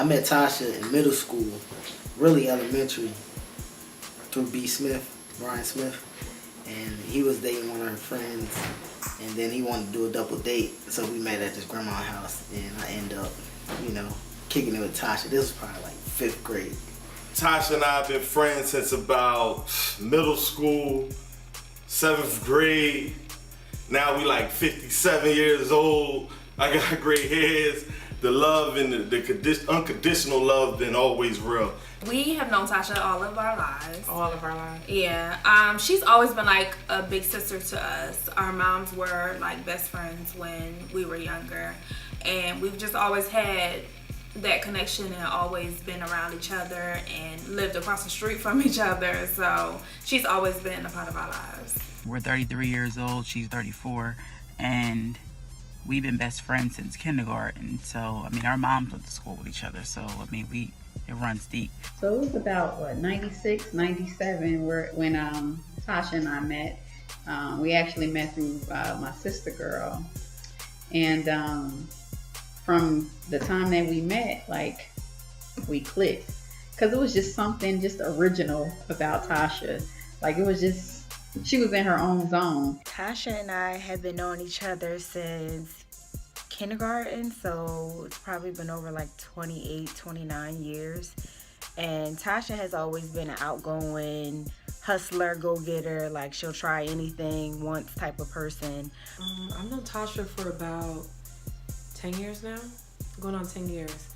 I met Tasha in middle school, really elementary, through Brian Smith, and he was dating one of her friends, and then he wanted to do a double date, so we met at his grandma's house, and I ended up, kicking it with Tasha. This was probably like 5th grade. Tasha and I have been friends since about middle school, 7th grade. Now we like 57 years old. I got gray hairs. The love and the unconditional love been always real. We have known Tasha all of our lives. All of our lives. Yeah. She's always been like a big sister to us. Our moms were like best friends when we were younger. And we've just always had that connection and always been around each other and lived across the street from each other. So she's always been a part of our lives. We're 33 years old, she's 34, and we've been best friends since kindergarten. So, our moms went to school with each other. So, it runs deep. So it was about, 96, 97 when Tasha and I met. We actually met through my sister girl. And from the time that we met, we clicked. Because it was just something just original about Tasha. It was just, she was in her own zone. Tasha and I have been knowing each other since kindergarten, so it's probably been over 28, 29 years. And Tasha has always been an outgoing hustler, go-getter, she'll try anything once type of person. I've known Tasha for about 10 years now, going on 10 years.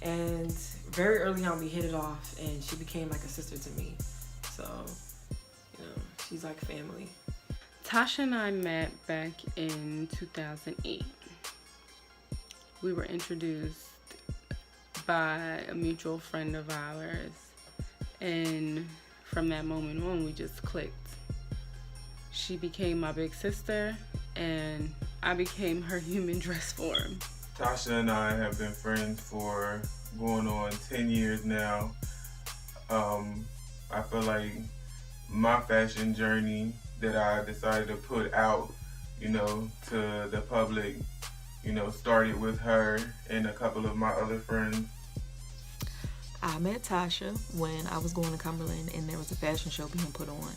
And very early on we hit it off and she became like a sister to me. So, she's like family. Tasha and I met back in 2008. We were introduced by a mutual friend of ours, and from that moment on, we just clicked. She became my big sister, and I became her human dress form. Tasha and I have been friends for going on 10 years now. I feel like my fashion journey that I decided to put out, to the public, started with her and a couple of my other friends. I met Tasha when I was going to Cumberland and there was a fashion show being put on,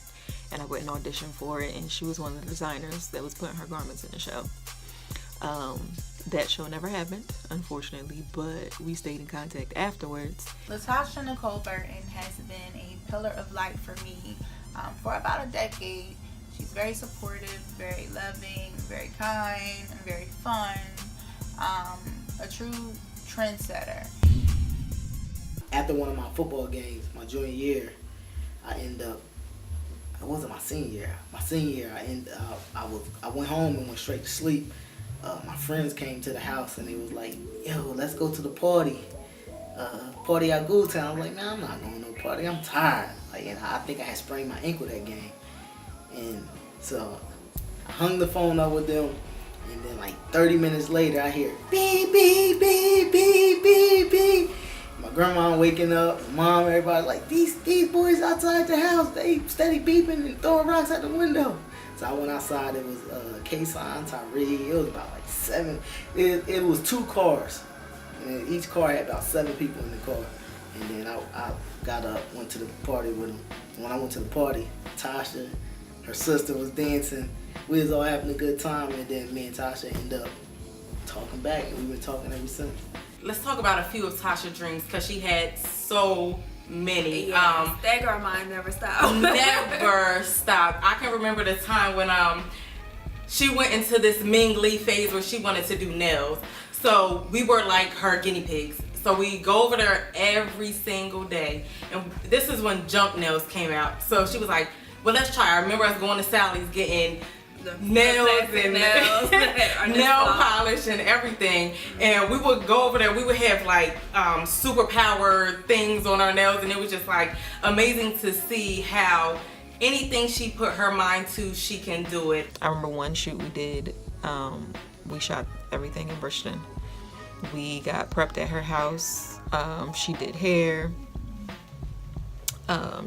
and I went and auditioned for it, and she was one of the designers that was putting her garments in the show. That show never happened, unfortunately, but we stayed in contact afterwards. LaTasha Nicole Burton has been a pillar of light for me for about a decade. She's very supportive, very loving, very kind, and very fun. A true trendsetter. After one of my football games, my junior year, it wasn't my senior year. My senior year, I went home and went straight to sleep. My friends came to the house and they was like, yo, let's go to the party. Party at Ghoul Town. I'm like, man, I'm not going to no party. I'm tired. And I think I had sprained my ankle that game. And so I hung the phone up with them. And then 30 minutes later, I hear beep, beep, beep, beep, beep, beep. My grandma waking up, mom, everybody like, these boys outside the house, they steady beeping and throwing rocks at the window. So I went outside. It was K-Sign, Tyree. It was about 7. It was 2 cars. And each car had about 7 people in the car. And then I got up, went to the party with them. And when I went to the party, Tasha, her sister was dancing. We was all having a good time. And then me and Tasha ended up talking back. And we've been talking ever since. Let's talk about a few of Tasha's dreams, because she had so many. Yes, that girl mind never stopped. Never stopped. I can remember the time when she went into this Ming Lee phase where she wanted to do nails. So we were like her guinea pigs. So we go over there every single day. And this is when jump nails came out. So she was like, well, let's try. I remember us going to Sally's getting nails and nail polish and everything, and we would go over there. We would have superpower things on our nails, and it was just amazing to see how anything she put her mind to, she can do it. I remember one shoot we did, we shot everything in Bridgeton. We got prepped at her house. She did hair.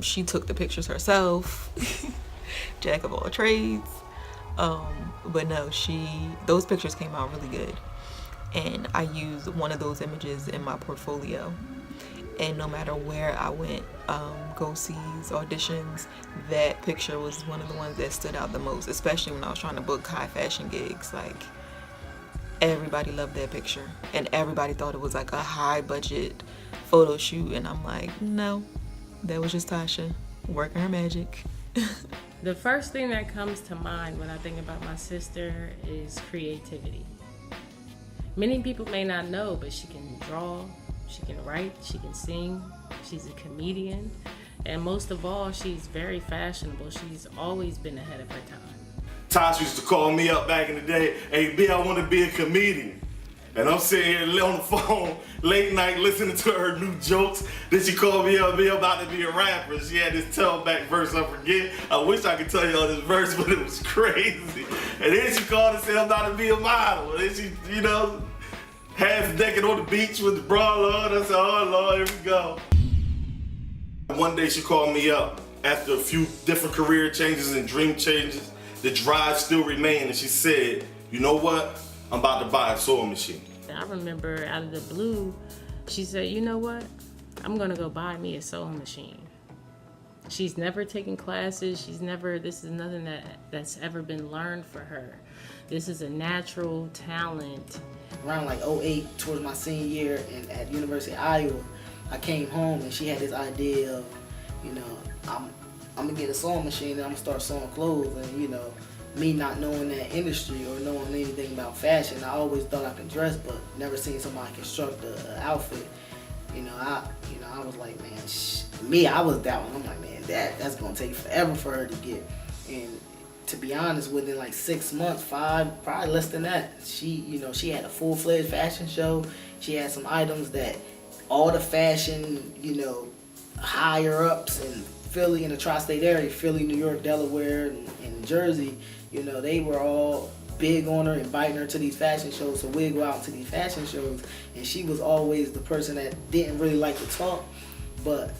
She took the pictures herself. Jack of all trades. But no, those pictures came out really good. and I used one of those images in my portfolio. And no matter where I went, go-sees, auditions, that picture was one of the ones that stood out the most, especially when I was trying to book high fashion gigs. Like, everybody loved that picture, and everybody thought it was like a high budget photo shoot, and I'm like, no, that was just Tasha working her magic. The first thing that comes to mind when I think about my sister is creativity. Many people may not know, but she can draw, she can write, she can sing, she's a comedian, and most of all, she's very fashionable. She's always been ahead of her time. Tasha used to call me up back in the day, hey B, I want to be a comedian. And I'm sitting here on the phone late night listening to her new jokes. Then she called me up, I'm about to be a rapper. She had this tailback verse, I forget. I wish I could tell you all this verse, but it was crazy. And then she called and said I'm about to be a model. And then she, you know, half naked on the beach with the bra on. I said, oh Lord, here we go. One day she called me up after a few different career changes and dream changes. The drive still remained, and she said, you know what? I'm about to buy a sewing machine. I remember out of the blue, she said, you know what? I'm gonna go buy me a sewing machine. She's never taken classes. This is nothing that's ever been learned for her. This is a natural talent. Around like 08, towards my senior year and at University of Iowa, I came home and she had this idea of, you know, I'm gonna get a sewing machine and I'm gonna start sewing clothes. And, you know, me not knowing that industry or knowing anything about fashion, I always thought I could dress, but never seen somebody construct an outfit. I was like, man, I was doubting. I'm like, man, that's gonna take forever for her to get. And to be honest, within like 6 months, 5, probably less than that, she had a full-fledged fashion show. She had some items that all the fashion, higher ups in Philly, in the tri-state area, Philly, New York, Delaware, and Jersey, they were all big on her, inviting her to these fashion shows. So we'd go out to these fashion shows, and she was always the person that didn't really like to talk. But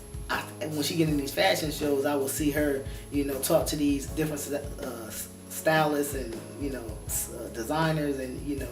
when she get in these fashion shows, I would see her, talk to these different stylists and, designers, and,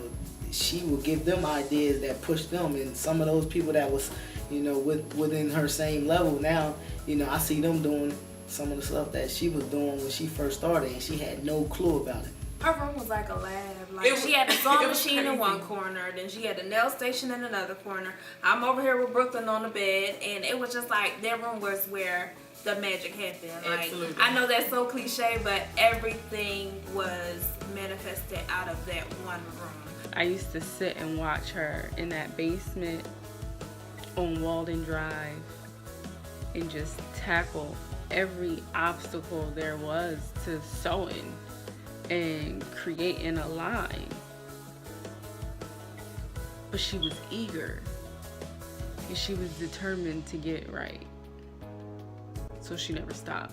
she would give them ideas that pushed them. And some of those people that was, within her same level now, I see them doing some of the stuff that she was doing when she first started, and she had no clue about it. Her room was like a lab. Like, she had a sewing machine in one corner, then she had a nail station in another corner. I'm over here with Brooklyn on the bed, and it was just like their room was where the magic happened. Like, absolutely. I know that's so cliche, but everything was manifested out of that one room. I used to sit and watch her in that basement on Walden Drive and just tackle every obstacle there was to sewing and creating a line. But she was eager and she was determined to get it right. So she never stopped.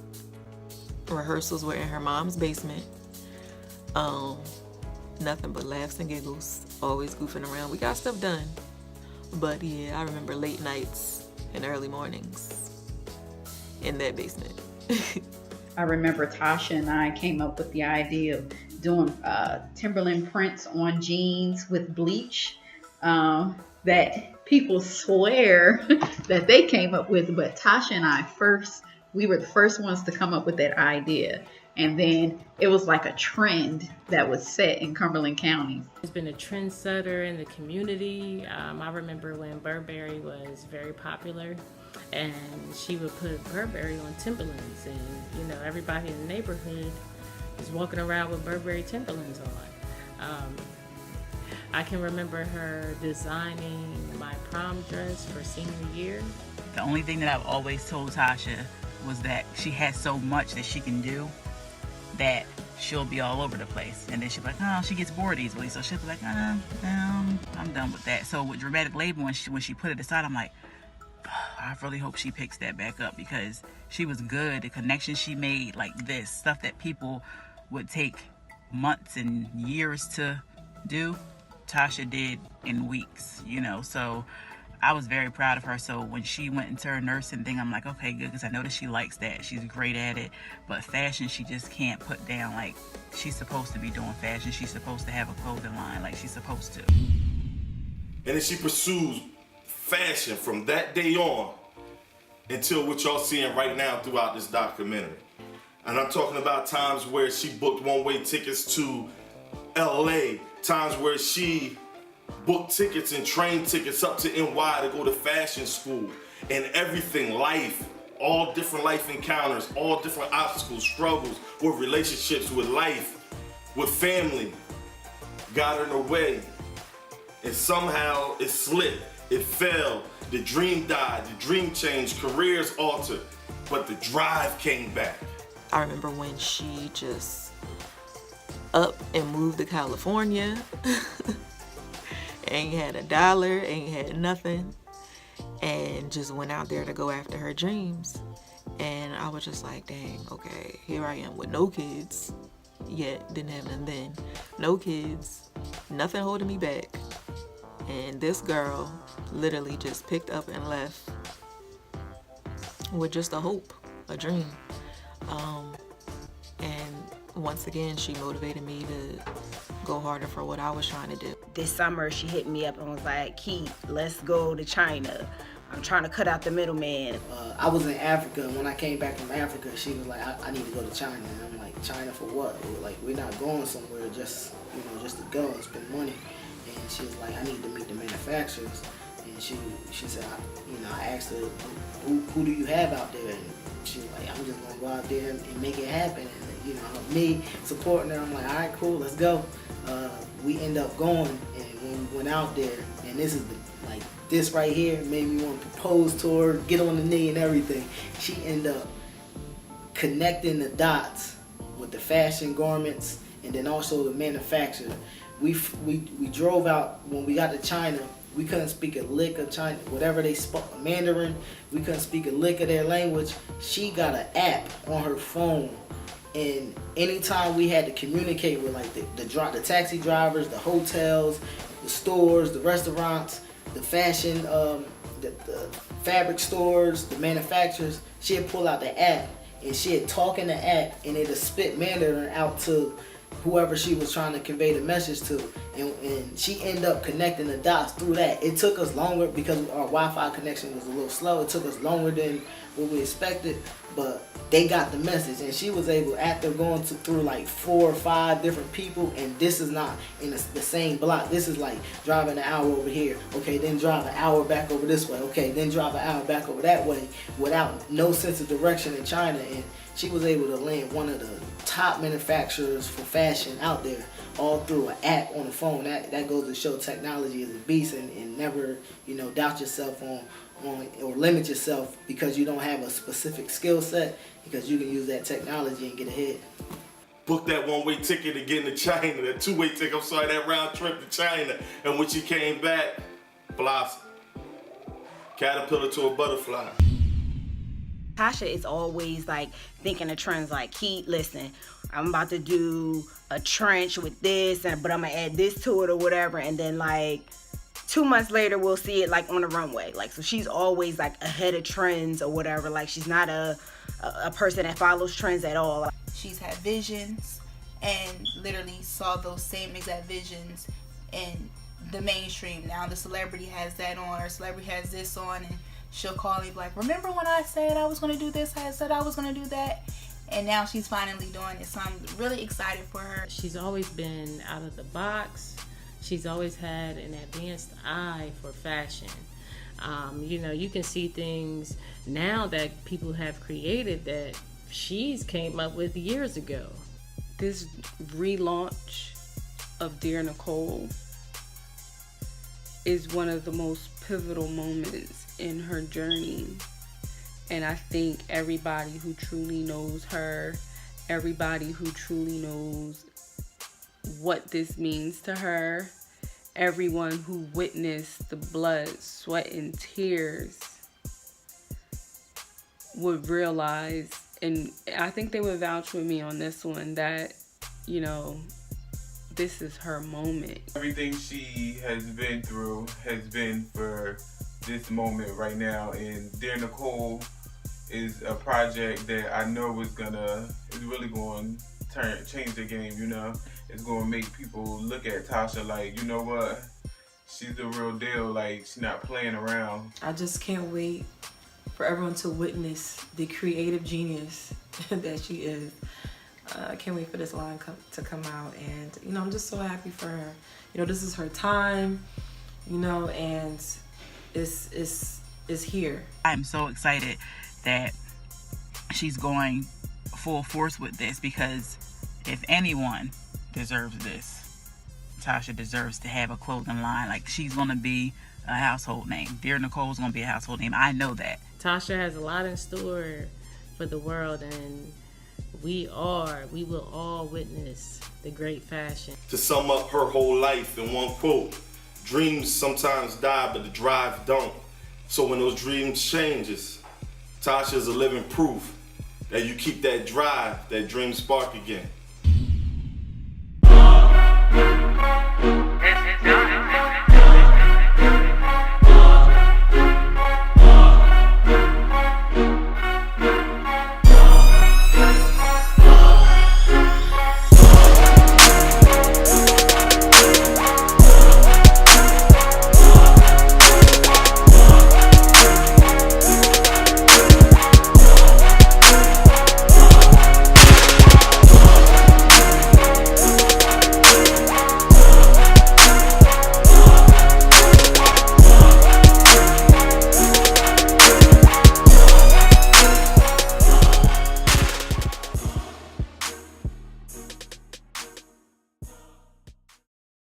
Rehearsals were in her mom's basement. Nothing but laughs and giggles, always goofing around. We got stuff done. But yeah, I remember late nights and early mornings in that basement. I remember Tasha and I came up with the idea of doing Timberland prints on jeans with bleach that people swear that they came up with. But Tasha and I we were the first ones to come up with that idea. And then it was like a trend that was set in Cumberland County. It's been a trendsetter in the community. I remember when Burberry was very popular, and she would put Burberry on Timberlands, and everybody in the neighborhood was walking around with Burberry Timberlands on. I can remember her designing my prom dress for senior year. The only thing that I've always told Tasha was that she has so much that she can do that she'll be all over the place, and then she'll be like, oh, she gets bored easily, so she'll be like, I'm done with that. So with dramatic labor, when she put it aside, I'm like, I really hope she picks that back up, because she was good. The connections she made, like this stuff that people would take months and years to do, Tasha did in weeks, so I was very proud of her. So when she went into her nursing thing, I'm like, okay, good, because I know that she likes that. She's great at it. But fashion, she just can't put down. Like, she's supposed to be doing fashion. She's supposed to have a clothing line like she's supposed to. And then she pursues fashion from that day on until what y'all seeing right now throughout this documentary. And I'm talking about times where she booked one-way tickets to LA, times where she booked tickets and train tickets up to NY to go to fashion school, and everything, life, all different life encounters, all different obstacles, struggles with relationships, with life, with family, got her in her way. And somehow it slipped, it fell, the dream died, the dream changed, careers altered, but the drive came back. I remember when she just up and moved to California. Ain't had $1, ain't had nothing, and just went out there to go after her dreams. And I was just like, dang, okay, here I am with no kids yet, didn't have none then, no kids, nothing holding me back. And this girl literally just picked up and left with just a hope, a dream. And once again, she motivated me to go harder for what I was trying to do. This summer, she hit me up and was like, Keith, let's go to China. I'm trying to cut out the middleman. I was in Africa, and when I came back from Africa, she was like, I need to go to China. And I'm like, China for what? Like, we're not going somewhere just, just to go and spend money. And she was like, I need to meet the manufacturers. And she said, I asked her, who do you have out there? And she was like, I'm just gonna go out there and make it happen. And me supporting her, I'm like, all right, cool, let's go. We end up going, and when we went out there, and this is this right here made me want to propose to her, get on the knee and everything. She ended up connecting the dots with the fashion garments and then also the manufacturer. We drove out. When we got to China, we couldn't speak a lick of China, whatever they spoke, Mandarin. We couldn't speak a lick of their language. She got an app on her phone, and anytime we had to communicate with the taxi drivers, the hotels, the stores, the restaurants, the fashion, the fabric stores, the manufacturers, she'd pull out the app and she'd talk in the app, and it'd spit Mandarin out to whoever she was trying to convey the message to, and she ended up connecting the dots through that. It took us longer because our Wi-Fi connection was a little slow. It took us longer than what we expected, but they got the message, and she was able, after going through like 4 or 5 different people, and this is not in the same block. This is like driving an hour over here, okay, then drive an hour back over this way, okay, then drive an hour back over that way, without no sense of direction in China. And she was able to land one of the top manufacturers for fashion out there, all through an app on the phone. That goes to show technology is a beast, and never doubt yourself on or limit yourself because you don't have a specific skill set, because you can use that technology and get ahead. Booked that one-way ticket to get into China, that two-way ticket, that round trip to China. And when she came back, blossom. Caterpillar to a butterfly. Tasha is always thinking of trends, like, Keith, listen, I'm about to do a trench with this, but I'm gonna add this to it or whatever, and then 2 months later we'll see it on the runway. So she's always ahead of trends or whatever. She's not a person that follows trends at all. She's had visions and literally saw those same exact visions in the mainstream. Now the celebrity has that on, or celebrity has this on, and she'll call me like, remember when I said I was going to do this? I said I was going to do that. And now she's finally doing it. So I'm really excited for her. She's always been out of the box. She's always had an advanced eye for fashion. You can see things now that people have created that she's came up with years ago. This relaunch of Dear Nicole is one of the most pivotal moments in her journey, and I think everybody who truly knows her, everybody who truly knows what this means to her, everyone who witnessed the blood, sweat, and tears would realize, and I think they would vouch with me on this one, that this is her moment. Everything she has been through has been for this moment right now, and Dear Nicole is a project that I know is really going to change the game. It's going to make people look at Tasha like, you know what, she's the real deal. Like, she's not playing around. I just can't wait for everyone to witness the creative genius that she is. I can't wait for this line to come out, and you know, I'm just so happy for her. You know, this is her time, you know, and it's here. I'm so excited that she's going full force with this, because if anyone deserves this, Tasha deserves to have a clothing line. Like, she's gonna be a household name. Dear Nicole's gonna be a household name. I know that. Tasha has a lot in store for the world, and we will all witness the great fashion. To sum up her whole life in one quote, dreams sometimes die, but the drive don't. So when those dreams changes, Tasha is a living proof that you keep that drive, that dream spark again.